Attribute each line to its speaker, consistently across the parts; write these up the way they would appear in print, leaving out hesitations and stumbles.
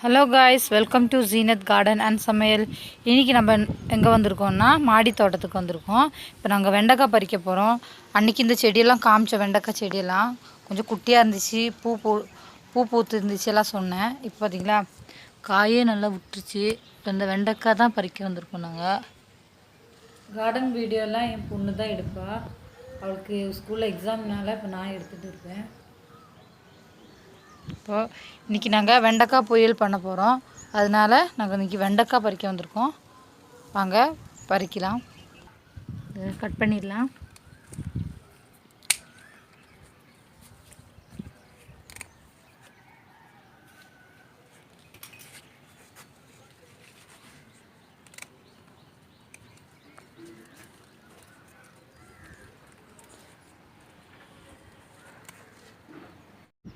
Speaker 1: Hello guys, welcome to Zeenat garden and சமையல். இன்றைக்கி நம்ம எங்கே வந்திருக்கோம்னா மாடி தோட்டத்துக்கு வந்திருக்கோம். இப்போ நாங்கள் வெண்டைக்காய் பறிக்க போகிறோம். அன்றைக்கி இந்த செடியெல்லாம் காமிச்சோம். வெண்டைக்காய் செடியெல்லாம் கொஞ்சம் குட்டியாக இருந்துச்சு, பூ பூத்து இருந்துச்சு எல்லாம் சொன்னேன். இப்போ பார்த்திங்களா காயே நல்லா விட்டுருச்சு. இப்போ இந்த வெண்டைக்காய் தான் பறிக்க வந்திருக்கோம். நாங்கள் கார்டன் வீடியோலாம் என் பொண்ணு தான் எடுப்பாள். அவளுக்கு ஸ்கூலில் எக்ஸாம்னால இப்போ நான் எடுத்துகிட்டு இருப்பேன். இப்போது இன்றைக்கி நாங்கள் வெண்டைக்காய் பொரியல் பண்ண போகிறோம். அதனால் நாங்கள் இன்றைக்கி வெண்டைக்காய் பறிக்க வந்திருக்கோம். வாங்க பறிக்கலாம், கட் பண்ணிடலாம்.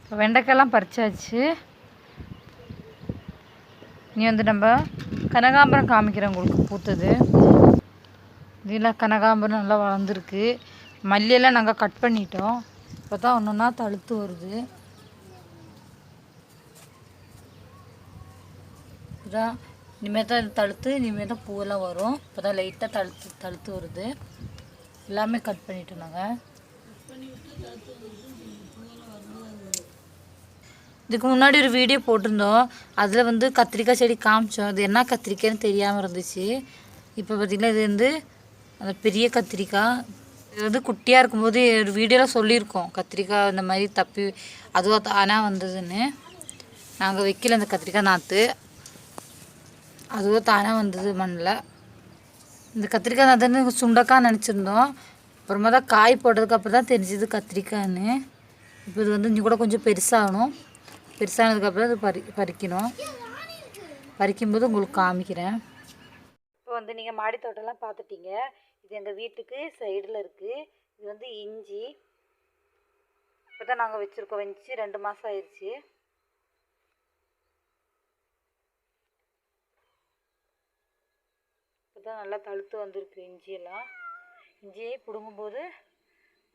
Speaker 1: இப்போ வெண்டைக்காயெல்லாம் பறிச்சாச்சு. நீ வந்து நம்ம கனகாம்பரம் காமிக்கிறேன் உங்களுக்கு பூத்தது. இதெல்லாம் கனகாம்பரம் நல்லா வளர்ந்துருக்கு. மல்லியெல்லாம் நாங்கள் கட் பண்ணிட்டோம். இப்போ தான் ஒன்று ஒன்றா தழுத்து வருது. இதுதான் இனிமேல் தான் தழுத்து, இனிமேல் தான் பூவெல்லாம் வரும். இப்போ தான் லைட்டாக தழுத்து வருது. எல்லாமே கட் பண்ணிட்டோம் நாங்கள். இதுக்கு முன்னாடி ஒரு வீடியோ போட்டிருந்தோம். அதில் வந்து கத்திரிக்காய் செடி காமிச்சோம். அது என்ன கத்திரிக்காய்னு தெரியாமல் இருந்துச்சு. இப்போ பார்த்திங்கன்னா இது வந்து அந்த பெரிய கத்திரிக்காய். இது வந்து குட்டியாக இருக்கும்போது ஒரு வீடியோவில் சொல்லியிருக்கோம், கத்திரிக்காய் இந்த மாதிரி தப்பி அதுவாக தானாக வந்ததுன்னு. நாங்கள் வைக்கல அந்த கத்திரிக்காய் நாற்று, அதுவாக தானாக வந்தது மண்ணில். இந்த கத்திரிக்காய் நாற்றுன்னு சுண்டக்காய் நினச்சிருந்தோம். அப்புறமா தான் காய் போட்டதுக்கப்புறம் தான் தெரிஞ்சுது கத்திரிக்காய்ன்னு. இப்போ இது வந்து இன்னும் கூட கொஞ்சம் பெருசாகணும். பெருசானதுக்கப்புறம் அது பறிக்கணும். பறிக்கும்போது உங்களுக்கு காமிக்கிறேன். இப்போ வந்து நீங்கள் மாடி தோட்டம்லாம் பார்த்துட்டீங்க. இது எங்கள் வீட்டுக்கு சைடில் இருக்குது. இது வந்து இஞ்சி. இப்போ தான் நாங்கள் வச்சுருக்கோம். வச்சு 2 மாதம் ஆயிடுச்சு. இப்போ தான் நல்லா தழுத்து வந்திருக்கு இஞ்சியெல்லாம். இஞ்சியை பிடுங்கும்போது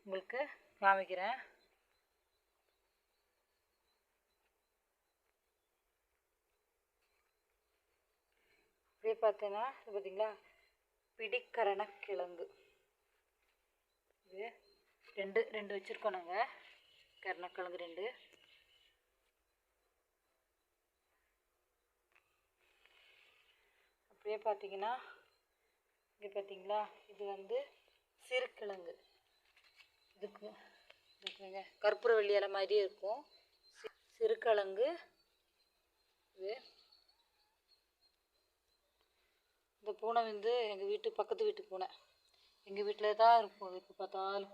Speaker 1: உங்களுக்கு காமிக்கிறேன். அப்படியே பார்த்தீங்கன்னா பார்த்தீங்களா பிடிக்கரணக்கிழங்கு. இது ரெண்டு வச்சுருக்கோம் நாங்கள். கருணக்கிழங்கு 2. அப்படியே பார்த்தீங்கன்னா இங்கே பார்த்தீங்களா இது வந்து சிறுக்கிழங்கு. இதுக்குங்க கற்பூர வெள்ளி இலை மாதிரியே இருக்கும். சிறுக்கிழங்கு இது. இந்த பூனை வந்து எங்கள் வீட்டு பக்கத்து வீட்டு பூனை. எங்கள் வீட்டில் தான் இருக்கும் இப்போ பார்த்தாலும்.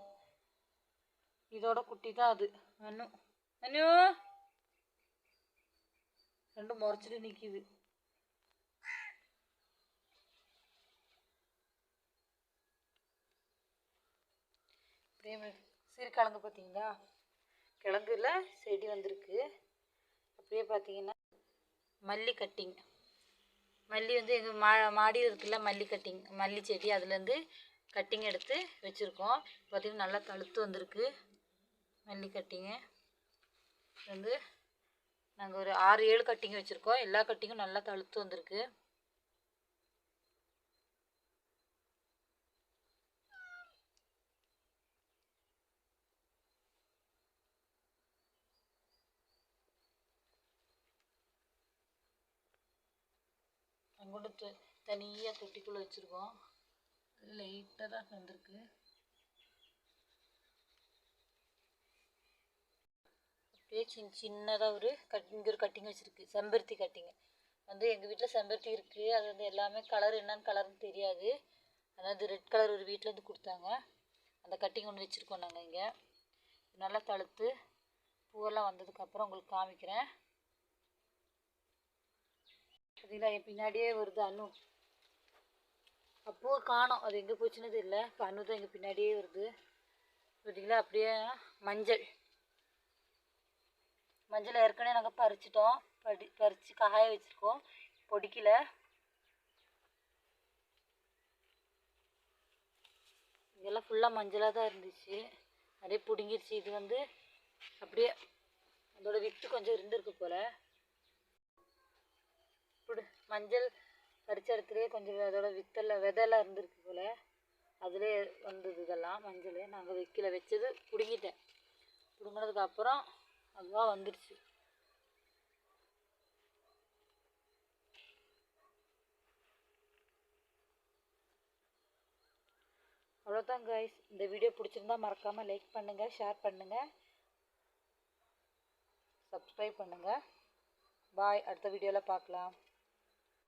Speaker 1: இதோட குட்டி தான் அது. அனு ரெண்டும் முறைச்சிட்டு நிற்கிது. அப்படியே சிறுக்கிழங்கு பார்த்தீங்களா, கிழங்குல செடி வந்திருக்கு. அப்படியே பார்த்தீங்கன்னா மல்லி கட்டிங். மல்லி வந்து எங்கள் மாடியில் இருக்குல்ல மல்லி கட்டிங், மல்லி செடி, அதுலேருந்து கட்டிங் எடுத்து வச்சுருக்கோம். பார்த்திங்கன்னா நல்லா தழுத்து வந்திருக்கு மல்லி கட்டிங்கு. வந்து நாங்கள் ஒரு 6-7 கட்டிங் வச்சுருக்கோம். எல்லா கட்டிங்கும் நல்லா தழுத்து வந்திருக்கு. அங்கொண்டு தனியாக தொட்டிக்குள்ளே வச்சுருக்கோம். லைட்டாக தான் வந்திருக்கு. அப்படியே சின்னதாக இங்கே ஒரு கட்டிங் வச்சுருக்கு. செம்பருத்தி கட்டிங் வந்து எங்கள் வீட்டில் செம்பருத்தி இருக்குது. அது வந்து எல்லாமே கலர் என்னன்னு கலர்னு தெரியாது. அதாவது ரெட் கலர் ஒரு வீட்டிலேருந்து கொடுத்தாங்க. அந்த கட்டிங் ஒன்று வச்சுருக்கோம் நாங்கள் இங்கே. நல்லா தழுத்து பூவெல்லாம் வந்ததுக்கப்புறம் உங்களுக்கு காமிக்கிறேன். பார்த்தீங்களா என் பின்னாடியே வருது அனு. அப்போ காணோம், அது எங்கே போச்சுன்னு தெரியல. இப்போ அனு தான் எங்கள் பின்னாடியே வருது. பார்த்தீங்களா அப்படியே மஞ்சள் ஏற்கனவே நாங்கள் பறிச்சிட்டோம். பறித்து காய வச்சுருக்கோம், பொடிக்கல. இதெல்லாம் ஃபுல்லாக மஞ்சளாக தான் இருந்துச்சு, நிறைய பிடுங்கிருச்சு. இது வந்து அப்படியே அதோட விட்டு கொஞ்சம் இருந்திருக்கு போல். மஞ்சள் பறிச்ச இடத்துலேயே கொஞ்சம் அதோட விதெல்லாம் இருந்திருக்கு போல், அதிலே வந்தது இதெல்லாம் மஞ்சள். நாங்கள் வைக்கல, வச்சது பிடுங்கிட்டேன். பிடுங்கினதுக்கப்புறம் அதுவாக வந்துடுச்சு. அவ்வளோதான் கைஸ். இந்த வீடியோ பிடிச்சிருந்தா மறக்காமல் லைக் பண்ணுங்கள், ஷேர் பண்ணுங்கள், சப்ஸ்கிரைப் பண்ணுங்கள். பாய். அடுத்த வீடியோவில் பார்க்கலாம்.